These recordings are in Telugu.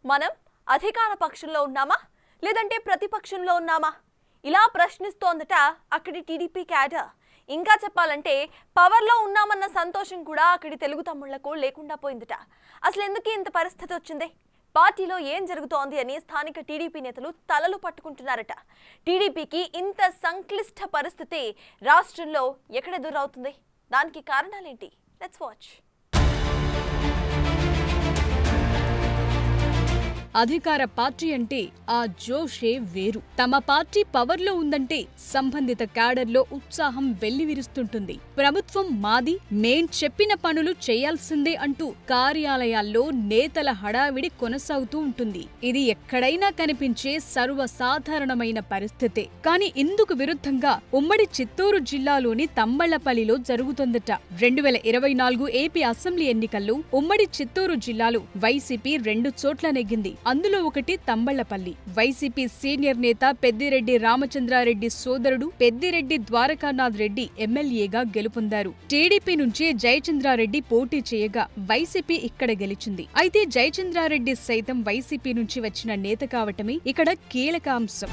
మనం అధికార పక్షంలో ఉన్నామా లేదంటే ప్రతిపక్షంలో ఉన్నామా ఇలా ప్రశ్నిస్తోందట అక్కడి టీడీపీ క్యాడర్. ఇంకా చెప్పాలంటే పవర్లో ఉన్నామన్న సంతోషం కూడా అక్కడి తెలుగు తమ్ముళ్లకు లేకుండా పోయిందట. అసలు ఎందుకు ఇంత పరిస్థితి వచ్చింది, పార్టీలో ఏం జరుగుతోంది అని స్థానిక టీడీపీ నేతలు తలలు పట్టుకుంటున్నారట. టీడీపీకి ఇంత సంక్లిష్ట పరిస్థితి రాష్ట్రంలో ఎక్కడ ఎదురవుతుంది, దానికి కారణాలేంటి? Let's watch. అధికార పార్టీ అంటే ఆ జోషే వేరు. తమ పార్టీ పవర్లో ఉందంటే సంబంధిత క్యాడర్లో ఉత్సాహం వెల్లివిరుస్తుంటుంది. ప్రభుత్వం మాది, మేం చెప్పిన పనులు చేయాల్సిందే అంటూ కార్యాలయాల్లో నేతల హడావిడి కొనసాగుతూ ఉంటుంది. ఇది ఎక్కడైనా కనిపించే సర్వసాధారణమైన పరిస్థితే. కానీ ఇందుకు విరుద్ధంగా ఉమ్మడి చిత్తూరు జిల్లాలోని తంబళ్లపల్లిలో జరుగుతుందట. 2024 ఏపీ అసెంబ్లీ ఎన్నికల్లో ఉమ్మడి చిత్తూరు జిల్లాలో వైసీపీ 2 చోట్ల నెగ్గింది. అందులో ఒకటి తంబళ్లపల్లి. వైసీపీ సీనియర్ నేత పెద్దిరెడ్డి రామచంద్రారెడ్డి సోదరుడు పెద్దిరెడ్డి ద్వారకానాథ్ రెడ్డి ఎమ్మెల్యేగా గెలుపొందారు. టీడీపీ నుంచి జయచంద్రారెడ్డి పోటీ చేయగా వైసీపీ ఇక్కడ గెలిచింది. అయితే జయచంద్రారెడ్డి సైతం వైసీపీ నుంచి వచ్చిన నేత కావటమే ఇక్కడ కీలక అంశం.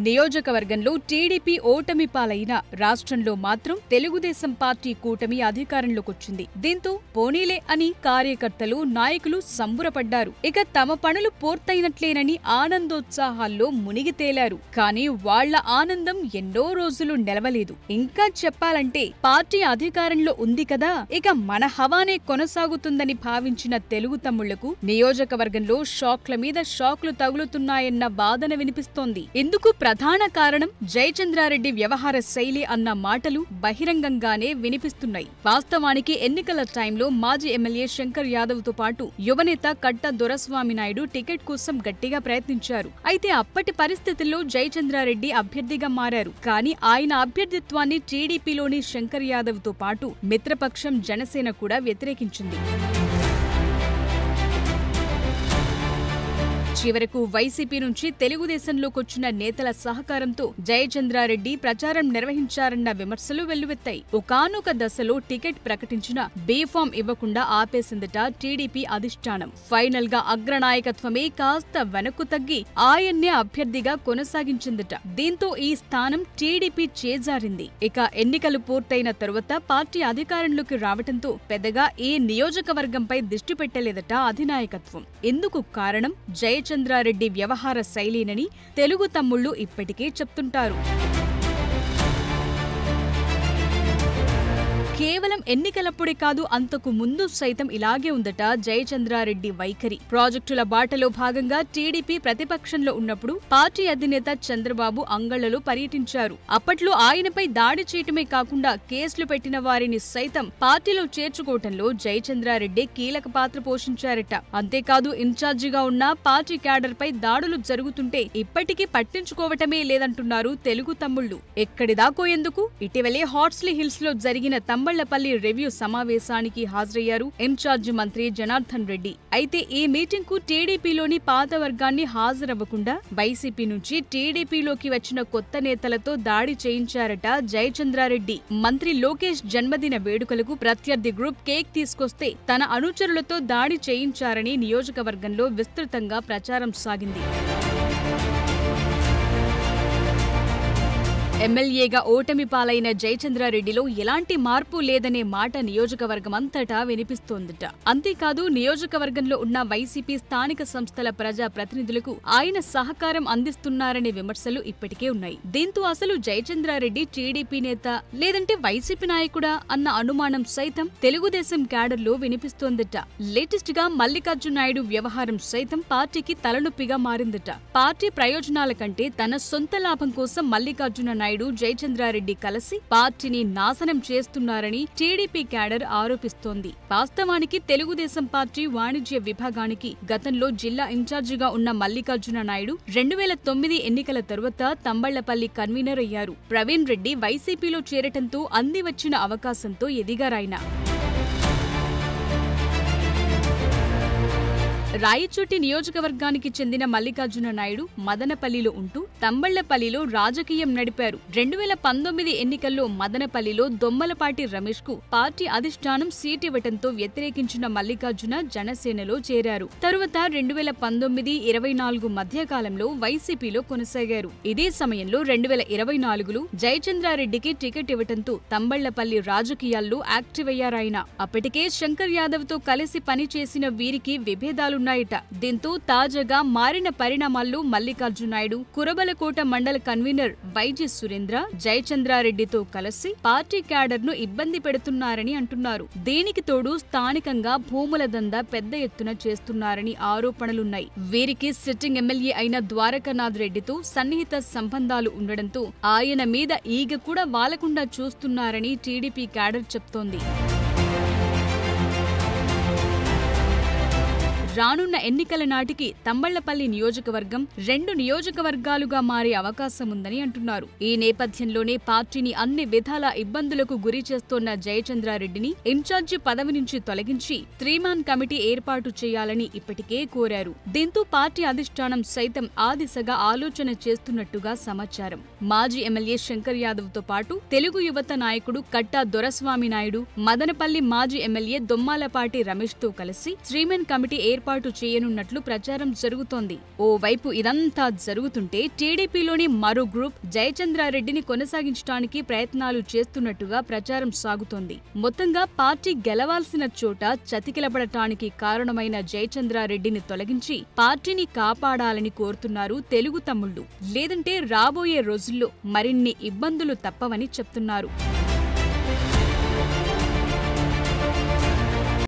నియోజకవర్గంలో టీడీపీ ఓటమి పాలైన రాష్ట్రంలో మాత్రం తెలుగుదేశం పార్టీ కూటమి అధికారంలోకొచ్చింది. దీంతో పోనీలే అని కార్యకర్తలు, నాయకులు సంబురపడ్డారు. ఇక తమ పనులు పూర్తయినట్లేనని ఆనందోత్సాహాల్లో మునిగి తేలారు. కానీ వాళ్ల ఆనందం ఎన్నో రోజులు నిలవలేదు. ఇంకా చెప్పాలంటే పార్టీ అధికారంలో ఉంది కదా, ఇక మన హవానే కొనసాగుతుందని భావించిన తెలుగు తమ్ముళ్లకు నియోజకవర్గంలో షాక్ల మీద షాక్లు తగులుతున్నాయన్న వాదన వినిపిస్తోంది. ఇందుకు ప్రధాన కారణం జయచంద్రారెడ్డి వ్యవహార శైలి అన్న మాటలు బహిరంగంగానే వినిపిస్తున్నాయి. వాస్తవానికి ఎన్నికల టైంలో మాజీ ఎమ్మెల్యే శంకర్ యాదవ్ తో పాటు యువనేత కట్ట దొరస్వామి నాయుడు టికెట్ కోసం గట్టిగా ప్రయత్నించారు. అయితే అప్పటి పరిస్థితుల్లో జయచంద్రారెడ్డి అభ్యర్థిగా మారారు. కానీ ఆయన అభ్యర్థిత్వాన్ని టీడీపీలోని శంకర్ యాదవ్ తో పాటు మిత్రపక్షం జనసేన కూడా వ్యతిరేకించింది. చివరకు వైసీపీ నుంచి తెలుగుదేశంలోకొచ్చిన నేతల సహకారంతో జయచంద్రారెడ్డి ప్రచారం నిర్వహించారన్న విమర్శలు వెల్లువెత్తాయి. ఒకానొక దశలో టికెట్ ప్రకటించిన బీఫామ్ ఇవ్వకుండా ఆపేసిందట టీడీపీ అధిష్టానం. ఫైనల్ గా అగ్రనాయకత్వమే కాస్త వెనక్కు తగ్గి ఆయన్నే అభ్యర్థిగా కొనసాగించిందట. దీంతో ఈ స్థానం టీడీపీ చేజారింది. ఇక ఎన్నికలు పూర్తయిన తరువాత పార్టీ అధికారంలోకి రావటంతో పెద్దగా ఈ నియోజకవర్గంపై దృష్టి పెట్టలేదట అధినాయకత్వం. ఇందుకు కారణం జయచంద్రారెడ్డి వ్యవహార శైలినని తెలుగు తమ్ముళ్లు ఇప్పటికే చెప్తుంటారు. కేవలం ఎన్నికలప్పుడే కాదు, అంతకు ముందు సైతం ఇలాగే ఉందట జయచంద్రారెడ్డి వైఖరి. ప్రాజెక్టుల బాటలో భాగంగా టీడీపీ ప్రతిపక్షంలో ఉన్నప్పుడు పార్టీ అధినేత చంద్రబాబు అంగళ్లలో పర్యటించారు. అప్పట్లో ఆయనపై దాడి చేయటమే కాకుండా కేసులు పెట్టిన వారిని సైతం పార్టీలో చేర్చుకోవటంలో జయచంద్రారెడ్డి కీలక పాత్ర పోషించారట. అంతేకాదు ఇన్ఛార్జిగా ఉన్న పార్టీ క్యాడర్ పై దాడులు జరుగుతుంటే ఇప్పటికీ పట్టించుకోవటమే లేదంటున్నారు తెలుగు తమ్ముళ్లు. ఎక్కడిదాకో ఎందుకు, ఇటీవలే హార్స్లీ హిల్స్ లో జరిగిన తంబళ్లపల్లి రివ్యూ సమావేశానికి హాజరయ్యారు ఇన్ఛార్జి మంత్రి జనార్దన్ రెడ్డి. అయితే ఈ మీటింగ్ కు టీడీపీలోని పాత వర్గాన్ని హాజరవ్వకుండా వైసీపీ నుంచి టీడీపీలోకి వచ్చిన కొత్త నేతలతో దాడి చేయించారట జయచంద్రారెడ్డి. మంత్రి లోకేష్ జన్మదిన వేడుకలకు ప్రత్యర్థి గ్రూప్ కేక్ తీసుకొస్తే తన అనుచరులతో దాడి చేయించారని నియోజకవర్గంలో విస్తృతంగా ప్రచారం సాగింది. ఎమ్మెల్యేగా ఓటమి పాలైన జయచంద్రారెడ్డిలో ఎలాంటి మార్పు లేదనే మాట నియోజకవర్గమంతటా వినిపిస్తోందట. అంతేకాదు నియోజకవర్గంలో ఉన్న వైసీపీ స్థానిక సంస్థల ప్రజా ప్రతినిధులకు ఆయన సహకారం అందిస్తున్నారనే విమర్శలు ఇప్పటికే ఉన్నాయి. దీంతో అసలు జయచంద్రారెడ్డి టీడీపీ నేత లేదంటే వైసీపీ నాయకుడా అన్న అనుమానం సైతం తెలుగుదేశం క్యాడర్లో వినిపిస్తోందట. లేటెస్ట్ గా మల్లికార్జున నాయుడు వ్యవహారం సైతం పార్టీకి తలనొప్పిగా మారిందట. పార్టీ ప్రయోజనాల కంటే తన సొంత లాభం కోసం మల్లికార్జున నాయుడు జయచంద్రారెడ్డి కలిసి పార్టీని నాశనం చేస్తున్నారని టీడీపీ క్యాడర్ ఆరోపిస్తోంది. వాస్తవానికి తెలుగుదేశం పార్టీ వాణిజ్య విభాగానికి గతంలో జిల్లా ఇన్ఛార్జిగా ఉన్న మల్లికార్జున నాయుడు 2009 ఎన్నికల తరువాత తంబళ్లపల్లి కన్వీనర్ అయ్యారు. ప్రవీణ్ రెడ్డి వైసీపీలో చేరటంతో అంది వచ్చిన అవకాశంతో ఎదిగారాయన. రాయచోటి నియోజకవర్గానికి చెందిన మల్లికార్జున నాయుడు మదనపల్లిలో ఉంటూ తంబళ్లపల్లిలో రాజకీయం నడిపారు. 2019 ఎన్నికల్లో మదనపల్లిలో దొమ్మలపాటి రమేష్ కు పార్టీ అధిష్టానం సీటివ్వటంతో వ్యతిరేకించిన మల్లికార్జున జనసేనలో చేరారు. తరువాత 2019-24 మధ్యకాలంలో వైసీపీలో కొనసాగారు. ఇదే సమయంలో 2024లో జయచంద్రారెడ్డికి టికెట్ ఇవ్వటంతో తంబళ్లపల్లి రాజకీయాల్లో యాక్టివ్ అయ్యారాయన. అప్పటికే శంకర్ యాదవ్ తో కలిసి పనిచేసిన వీరికి విభేదాలున్నాయట. దీంతో తాజాగా మారిన పరిణామాల్లో మల్లికార్జున నాయుడు కురబలకోట మండల కన్వీనర్ వైజి సురేంద్ర జయచంద్రారెడ్డితో కలిసి పార్టీ క్యాడర్ ను ఇబ్బంది పెడుతున్నారని అంటున్నారు. దీనికి తోడు స్థానికంగా భూముల దందా పెద్ద ఎత్తున చేస్తున్నారని ఆరోపణలున్నాయి. వీరికి సిట్టింగ్ ఎమ్మెల్యే అయిన ద్వారకానాథ్ రెడ్డితో సన్నిహిత సంబంధాలు ఉండడంతో ఆయన మీద ఈగ కూడా వాలకుండా చూస్తున్నారని టీడీపీ క్యాడర్ చెప్తోంది. రానున్న ఎన్నికల నాటికి తంబళ్లపల్లి నియోజకవర్గం 2 నియోజకవర్గాలుగా మారే అవకాశముందని అంటున్నారు. ఈ నేపథ్యంలోనే పార్టీని అన్ని విధాల ఇబ్బందులకు గురి చేస్తోన్న జయచంద్రారెడ్డిని ఇన్ఛార్జి పదవి నుంచి తొలగించి 3-man కమిటీ ఏర్పాటు చేయాలని ఇప్పటికే కోరారు. దీంతో పార్టీ అధిష్టానం సైతం ఆ దిశగా ఆలోచన చేస్తున్నట్టుగా సమాచారం. మాజీ ఎమ్మెల్యే శంకర్ యాదవ్ తో పాటు తెలుగు యువత నాయకుడు కట్టా దొరస్వామి నాయుడు, మదనపల్లి మాజీ ఎమ్మెల్యే దొమ్మాలపాటి రమేష్ తో కలిసి 3-man కమిటీ ఏర్పాటు చేయనున్నట్లు ప్రచారం జరుగుతోంది. ఓవైపు ఇదంతా జరుగుతుంటే టీడీపీలోని మరో గ్రూప్ జయచంద్రారెడ్డిని కొనసాగించడానికి ప్రయత్నాలు చేస్తున్నట్టుగా ప్రచారం సాగుతోంది. మొత్తంగా పార్టీ గెలవాల్సిన చోట చతికిలబడటానికి కారణమైన జయచంద్రారెడ్డిని తొలగించి పార్టీని కాపాడాలని కోరుతున్నారు తెలుగు తమ్ముళ్లు. లేదంటే రాబోయే రోజుల్లో మరిన్ని ఇబ్బందులు తప్పవని చెప్తున్నారు.